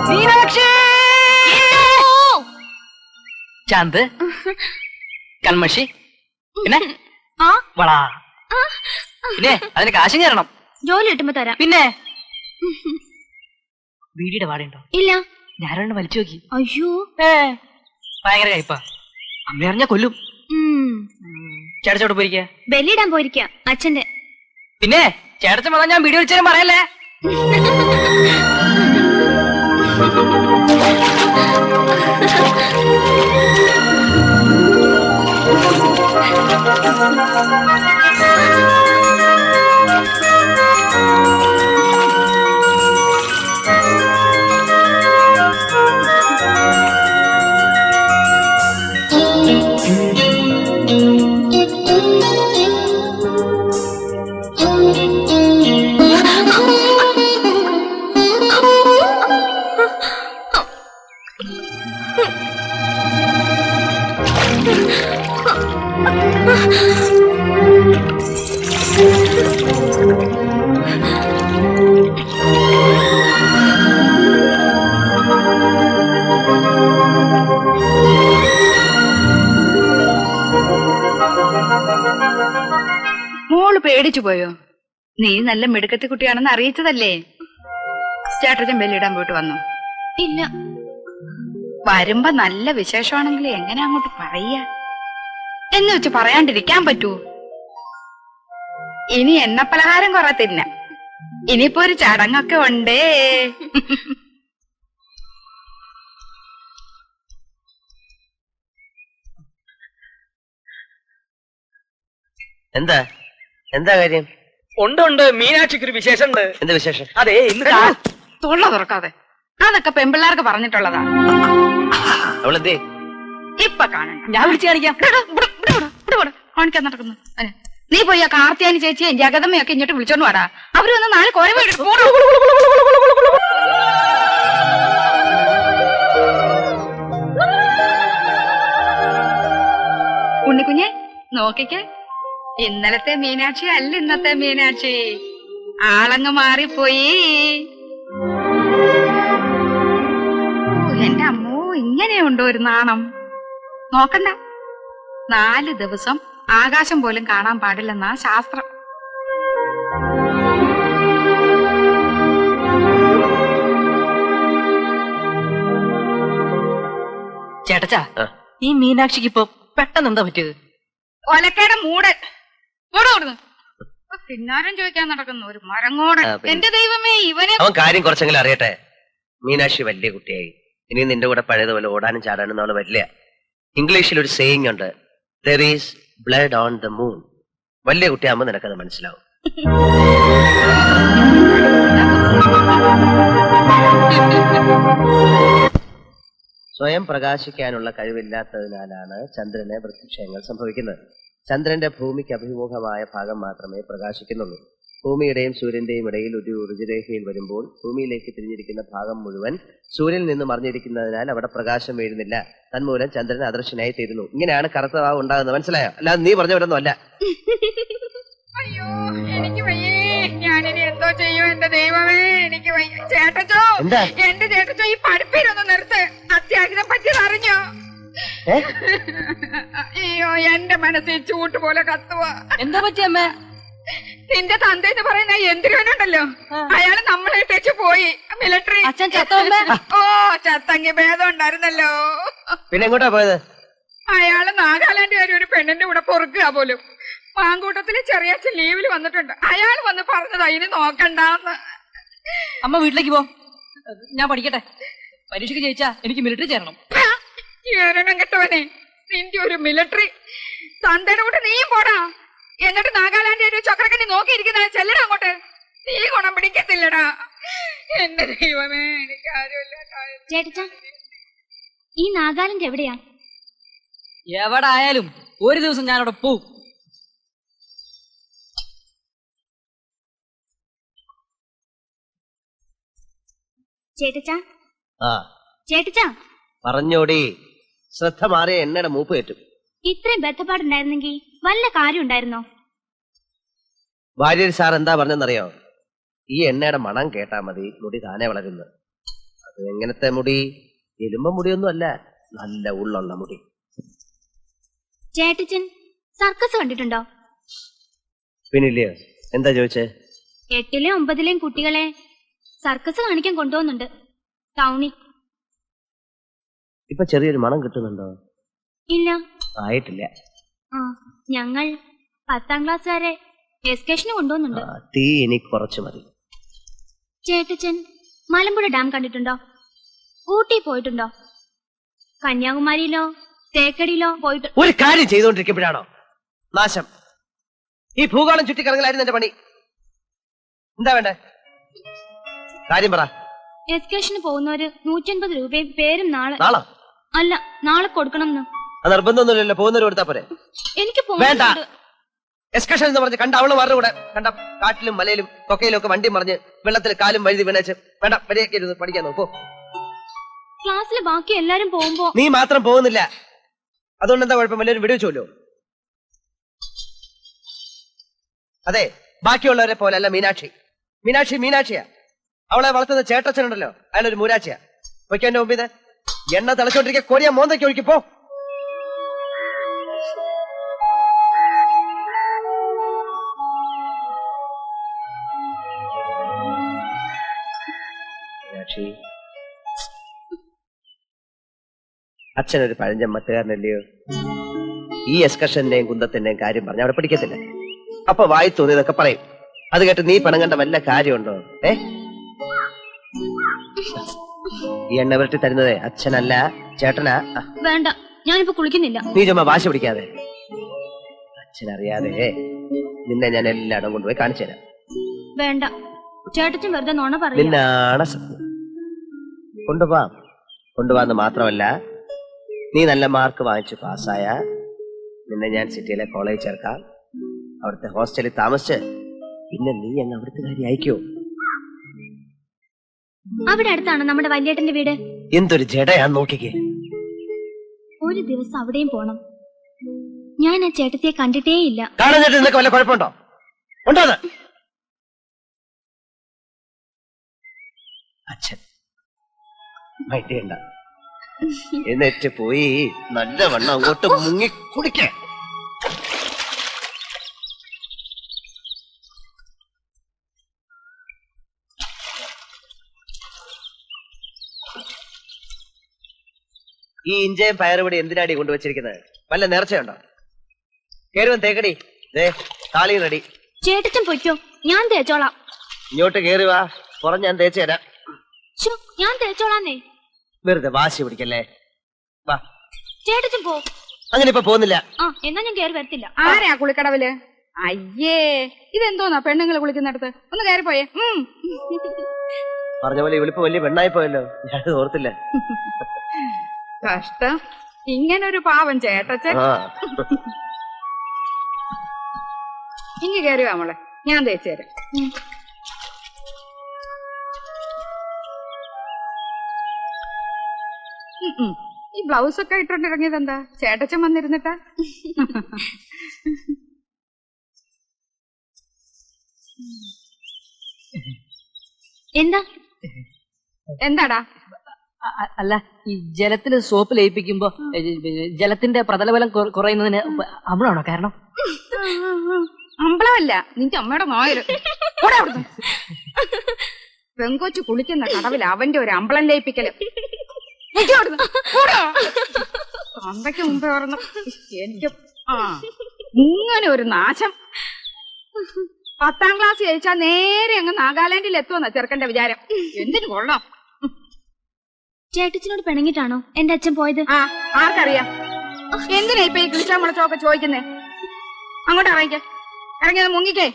മീനാക്ഷി ചാന്ത് കൺമഷി പിന്നെ വളാ പിന്നെ അതിന് കാശും കയറണം. ജോലി കിട്ടുമ്പോ തരാം. പിന്നെ വീടിയുടെ വാടയുണ്ടോ? ഇല്ല. ഞാനൊന്ന് വലിച്ചു നോക്കി. അയ്യോ ഭയങ്കര കയ്പാ. അമ്മ അറിഞ്ഞാ കൊല്ലും. ചേട്ടച്ചോട്ട് പോയിരിക്ക? ബെല്ലിടാൻ പോയിരിക്ക അച്ഛന്റെ. പിന്നെ ചേട്ടച്ചൻ വന്നാൽ ഞാൻ വീഡിയോ വിളിച്ചാലും പറയല്ലേ. മോള് പേടിച്ചു പോയോ? നീ നല്ല മിടുക്കത്തി കുട്ടിയാണെന്ന് അറിയിച്ചതല്ലേ? ചേട്ടച്ചൻ ബെല്ലിടാൻ പോയിട്ട് വന്നു? ഇല്ല. വരുമ്പോ നല്ല വിശേഷമാണെങ്കിൽ എങ്ങനെ അങ്ങോട്ട് പറയാ എന്ന് വെച്ച് പറയാണ്ടിരിക്കാൻ പറ്റൂ? ഇനി എണ്ണ പലഹാരം കുറെ തിന്ന. ഇനിയിപ്പോ ഒരു ചടങ്ങൊക്കെ ഉണ്ടേ. എന്താ എന്താ കാര്യം? ഉണ്ട് മീനാക്ഷിക്ക് ഒരു വിശേഷം ഉണ്ട്. എന്താ വിശേഷം? അതെ ഇന്ന് തൊള്ള തുറക്കാതെ. അതൊക്കെ പെമ്പിള്ളാർക്ക് പറഞ്ഞിട്ടുള്ളതാ. അവളെന്തേ? ഇപ്പൊ കാണണ്ട. ഞാൻ വിളിച്ചു കാണിക്കാം. കാണിക്കാൻ നടക്കുന്നു. നീ പോയി ആ കാർത്തിയാനി ചേച്ചിയെ ജഗതമ്മയൊക്കെ ഇങ്ങോട്ട് വിളിച്ചോണ്ട് വാടാ. അവര് വന്ന് 4 കോര വീട്. ഉണ്ണിക്കുഞ്ഞെ നോക്കിക്കേ, ഇന്നലത്തെ മീനാക്ഷി അല്ല ഇന്നത്തെ മീനാക്ഷി. ആളങ്ങ് മാറിപ്പോയി. എന്റെ അമ്മോ, ഇങ്ങനെയുണ്ടോ ഒരു നാണം? നോക്കണ്ട, 4 ദിവസം ആകാശം പോലും കാണാൻ പാടില്ലെന്നാ ശാസ്ത്രം. ചേട്ടച്ചാ, ഈ മീനാക്ഷിക്ക് ഇപ്പൊ പെട്ടെന്ന് എന്താ പറ്റിയത്? ഒലക്കയുടെ മൂട് പിന്നാരം ചോദിക്കാൻ നടക്കുന്നു ഒരു മരങ്ങോട്. എന്റെ ദൈവമേ, ഇവനെ അവൻ കാര്യം കുറച്ചെങ്കിലും അറിയട്ടെ. മീനാക്ഷി വലിയ കുട്ടിയായി. ഇനി നിന്റെ കൂടെ പഴയതുപോലെ ഓടാനും ചാടാനും അവള് വരില്ല. ഇംഗ്ലീഷിൽ ഒരു സേയിങ് ഉണ്ട്, there is blood on the moon. വലിയ കുട്ടിയാകുമ്പോ നിനക്കത് മനസ്സിലാവും. സ്വയം പ്രകാശിക്കാനുള്ള കഴിവില്ലാത്തതിനാലാണ് ചന്ദ്രന് വൃത്തിക്ഷയങ്ങൾ സംഭവിക്കുന്നത്. ചന്ദ്രന്റെ ഭൂമിക്ക് അഭിമുഖമായ ഭാഗം മാത്രമേ പ്രകാശിക്കുന്നുള്ളൂ. ഭൂമിയുടെയും സൂര്യന്റെയും ഇടയിൽ ഒരു ഋജുരേഖയിൽ വരുമ്പോൾ ഭൂമിയിലേക്ക് തിരിഞ്ഞിരിക്കുന്ന ഭാഗം മുഴുവൻ സൂര്യനിൽ നിന്ന് മറിഞ്ഞിരിക്കുന്നതിനാൽ അവിടെ പ്രകാശം വീഴുന്നില്ല. തന്മൂലം ചന്ദ്രൻ അദൃശ്യനായി തീരുന്നു. ഇങ്ങനെയാണ് കറുത്ത ഭാവം ഉണ്ടാകുന്നത്. മനസ്സിലായോ? അല്ലാതെ നീ പറഞ്ഞവരൊന്നും അല്ല. അയ്യോ, എനിക്ക് വയ്യേ. ഞാനിനി എന്തോ ചെയ്യും എന്റെ ദൈവമേ, എനിക്ക് വയ്യ. ചേട്ടച്ചോ, എന്റെ ചേട്ടച്ചോ, ഈ പഠിപ്പിലൊന്ന് നിർത്ത്. അത്യാഹിതം പറ്റിയത് അറിഞ്ഞോ? അയ്യോ, എന്റെ മനസ്സിൽ ചൂട്ട് പോലെ കത്തുവാ. എന്താ പറ്റിയമ്മേ? നിന്റെ തന്തേന്ന് പറയുന്ന യന്ത്രനുണ്ടല്ലോ, അയാള് നമ്മളെ ഇട്ടേച്ച് പോയി. മിലിറ്ററി. അച്ഛൻ ചത്തോമ്മേ? ഓ, ചത്തങ്ങി ഭേദം ഉണ്ടായിരുന്നല്ലോ. പിന്നെ എങ്ങോട്ടാ പോയത്? അയാള് നാഗാലാൻഡുകാരി ഒരു പെണ്ണിന്റെ കൂടെ പൊറുക്കുക പോലും. മാങ്കൂട്ടത്തില് ചെറിയച്ഛൻ ലീവിൽ വന്നിട്ടുണ്ട്. അയാൾ വന്ന് പറഞ്ഞതാ ഇനി നോക്കണ്ടെന്ന്. അമ്മ വീട്ടിലേക്ക് പോ, ഞാൻ പഠിക്കട്ടെ. പരീക്ഷയ്ക്ക് ജയിച്ചാ എനിക്ക് മിലിറ്ററി ചേരണം. ചേരണം കെട്ടവനെ, നിന്റെ ഒരു മിലിറ്ററി. തന്തയുടെ കൂടെ നീയും പോടാ. എന്നിട്ട് നാഗാലാൻഡ് ഒരു ചക്രക്കണ്ണി നോക്കിയിരിക്കുന്ന ചെല്ലടാ അങ്ങോട്ട്. നീ ഗുണം പിടിക്കത്തില്ലടാ. എന്റെ ദൈവമേ, എനിക്ക് ആരുമില്ല. ചേട്ടാ, ഈ നാഗാലാൻഡ് എവിടെയാ? എവിടെ ആയാലും ഒരു ദിവസം ഞാനവിടെ പോവും. ചേട്ടച്ചാ, ആ ചേട്ടച്ചാ, പറഞ്ഞോടി. ശ്രദ്ധ മാറിയ എണ്ണയുടെ മൂപ്പ് കയറ്റും. ഇത്രയും ബന്ധപ്പാടുണ്ടായിരുന്നെങ്കിൽ വല്ല കാര്യം ഉണ്ടായിരുന്നോ? വാര്യർ സാർ എന്താ പറഞ്ഞെന്നറിയോ? ഈ എണ്ണയുടെ മണം കേട്ടാ മതി മുടി താനെ വളരുന്നു. അത് എങ്ങനത്തെ മുടി? എലുമ്പ മുടിയൊന്നും അല്ല, നല്ല ഉള്ളുള്ള മുടി. ചേട്ടച്ചൻ സർക്കസ് കണ്ടിട്ടുണ്ടോ? പിന്നില്ലയോ? എന്താ ചോദിച്ചേ? 8ലെയും 9ലെയും കുട്ടികളെ സർക്കസ് കാണിക്കാൻ കൊണ്ടുപോകുന്നുണ്ട് ടൗണിൽ. ഇപ്പൊ ചെറിയൊരു മണം കിട്ടുന്നുണ്ടോ? ഇല്ല, ആയിട്ടില്ല. ആ ഞങ്ങൾ 10ാം ക്ലാസ് വരെ എസ്കേഷന് കൊണ്ടുപോകുന്നുണ്ട്. തീ ഇനി കുറച്ച് മതി. ചേട്ടച്ചൻ മലമ്പുഴ ഡാം കണ്ടിട്ടുണ്ടോ? ഊട്ടി പോയിട്ടുണ്ടോ? കന്യാകുമാരിയിലോ തേക്കടിയിലോ പോയിട്ട്? ഒരു കാര്യം ചെയ്തുകൊണ്ടിരിക്കുമ്പോഴാണോ നാശം? ഈ ഭൂഗോളം ചുറ്റിക്കറങ്ങലായിരുന്നു എന്റെ പണി. എന്താ വേണ്ടേ? കാര്യം പറ. എസ്കേഷന് പോകുന്നവര് 150 രൂപയും പേരും നാളെ നാളെ കൊടുക്കണം. നിർബന്ധമൊന്നുമില്ലല്ലോ, പോകുന്നവര് കൊടുത്താ പോരെ? എനിക്ക് വേണ്ട. എസ്കർഷൻ എന്ന് പറഞ്ഞ് കണ്ട അവള് മാറുടെ കൂടെ കണ്ട കാട്ടിലും മലയിലും കൊക്കയിലും ഒക്കെ വണ്ടി മറിഞ്ഞ് വെള്ളത്തിൽ കാലും വഴുതി വീണേച്ച് വേണ്ട വരെയൊക്കെ പഠിക്കാൻ നോക്കൂ. ക്ലാസ്സിൽ ബാക്കി എല്ലാരും പോകുമ്പോ നീ മാത്രം പോകുന്നില്ല, അതുകൊണ്ട് എന്താ കുഴപ്പം? എല്ലാവരും വിടുവെച്ചോല്ലോ. അതെ, ബാക്കിയുള്ളവരെ പോലെ അല്ല മീനാക്ഷി. മീനാക്ഷിയാ. അവളെ വളർത്തുന്ന ചേട്ടച്ചനുണ്ടല്ലോ, അയാളൊരു മൂരാച്ചിയാ. പൊയ്ക്കോ എന്റെ മുമ്പിൽ എണ്ണ തിളച്ചോണ്ടിരിക്കുക കൊടിയ മോന്തയ്ക്ക് ഒഴിക്കിപ്പോ. മീനാക്ഷി, അച്ഛനൊരു പഴഞ്ചൻ മറ്റുകാരനല്ലയോ? ഈ എസ്കർഷന്റെയും കുന്തത്തിന്റെയും കാര്യം പറഞ്ഞ അവിടെ പിടിക്കത്തില്ല. അപ്പൊ വായി തോന്നിയതൊക്കെ പറയും. അത് കേട്ട് നീ പണങ്ങണ്ട വല്ല കാര്യമുണ്ടോ? ഈ എണ്ണ വരട്ടി തരുന്നത് അച്ഛനല്ല ചേട്ടനാ. വേണ്ട, ഞാനിപ്പോ കുളിക്കുന്നില്ല. നീ ചുമ്മാ വാശി പിടിക്കാതെ. അച്ഛനറിയാതെ നിന്നെ ഞാൻ എല്ലായിടം കൊണ്ടുപോയി കാണിച്ചു തരാം. വേണ്ട, ചേട്ടച്ചൻ വെറുതെ നുണ പറയും. നിന്നാണ് സത്യം. കൊണ്ടുപോവാന്ന് മാത്രമല്ല, നീ നല്ല മാർക്ക് വാങ്ങിച്ചു പാസ്സായ നിന്നെ ഞാൻ സിറ്റിയിലെ കോളേജ് ചേർക്കാം. അവിടുത്തെ ഹോസ്റ്റലിൽ താമസിച്ച് പിന്നെ നീ അങ്ങ് അവിടുത്തെ കാര്യം അയക്കോ? അവിടെ അടുത്താണ് നമ്മുടെ വല്യേട്ടന്റെ വീട്. എന്തൊരു ജഡയാന്ന് നോക്കിക്കേ. ഒരു ദിവസം അവിടെയും പോണം. ഞാൻ ആ ചേട്ടത്തിയെ കണ്ടിട്ടേ ഇല്ല. കാണുന്നിട്ട് നിനക്ക് വല്ല കുഴപ്പമുണ്ടോ? ഉണ്ടോ? അച്ഛൻ മൈറ്റേണ്ട, എന്നിട്ട് പോയി നല്ലവണ്ണം അങ്ങോട്ട് മുങ്ങി കുടിക്കേ. ഈ ഇഞ്ചയും പയറുപൊടി എന്തിനാടി കൊണ്ടുവച്ചിരിക്കുന്നത്? വല്ല നേർച്ചയുണ്ടോ? കേറുവൻ തേക്കടി, താളി റെഡി. ചേട്ടച്ചൻ പൊയ്ക്കോ, ഞാൻ തേച്ചോളാം. ഇങ്ങോട്ട് കേറി വാ, പുറം ഞാൻ തേച്ചു തരാം. ഞാൻ തേച്ചോളാന്നേ. വെറുതെ വാശി പിടിക്കല്ലേ. വാ, ചേട്ടച്ചൻ പോ. അങ്ങനെ ഇപ്പൊ പോകുന്നില്ല. എന്നാ ഞാൻ കേറി വരത്തില്ല. ആരാ കുളിക്കടവില്? അയ്യേ, ഇതെന്തോന്നാ പെണ്ണുങ്ങൾ കുളിക്കുന്നിടത്ത്? ഒന്ന് കയറി പോയേ. പറഞ്ഞ പോലെ ഇവിളിപ്പോ വലിയ പെണ്ണായി പോയല്ലോ, ഞാൻ ഓർത്തില്ല. കഷ്ടം, ഇങ്ങനൊരു പാവം ചേട്ടച്ചൻ. ഇങ്ങ് കയറിയോ മോളെ, ഞാൻ തേച്ചു തരാം. ഈ ബ്ലൗസ് ഒക്കെ ഇട്ടോണ്ടിറങ്ങിയത് എന്താ? ചേട്ടച്ചൻ വന്നിരുന്നിട്ടാ? എന്താടാ? അല്ല, ഈ ജലത്തില് സോപ്പ് ലയിപ്പിക്കുമ്പോ ജലത്തിന്റെ പ്രതലബലം കുറയുന്നതിന് അമ്ലമാണോ കാരണം? അമ്പളമല്ല, നിന്റെ അമ്മയുടെ നായര്. പെങ്കൊച്ചു കുളിക്കുന്ന കടവിൽ അവന്റെ ഒരു അമ്പളം ലയിപ്പിക്കല്. തന്തയ്ക്ക് മുമ്പേ പറഞ്ഞു എനിക്ക് ഇങ്ങനെ ഒരു നാശം. 10ാം ക്ലാസ് ജയിച്ചാ നേരെ അങ്ങ് നാഗാലാൻഡിൽ എത്തുമെന്നാ ചെറുക്കന്റെ വിചാരം. എന്തിനു കൊള്ളാം. ചേട്ടച്ചനോട് പിണങ്ങിട്ടാണോ എന്റെ അച്ഛൻ പോയത്? ആർക്കറിയാം. എന്തിനാ ഇപ്പൊ ഈ കിളിച്ചാ മുളച്ചൊക്കെ ചോദിക്കുന്നേ? അങ്ങോട്ട് ഇറങ്ങിക്കേ, ഇറങ്ങിയത് മുങ്ങിക്കേ.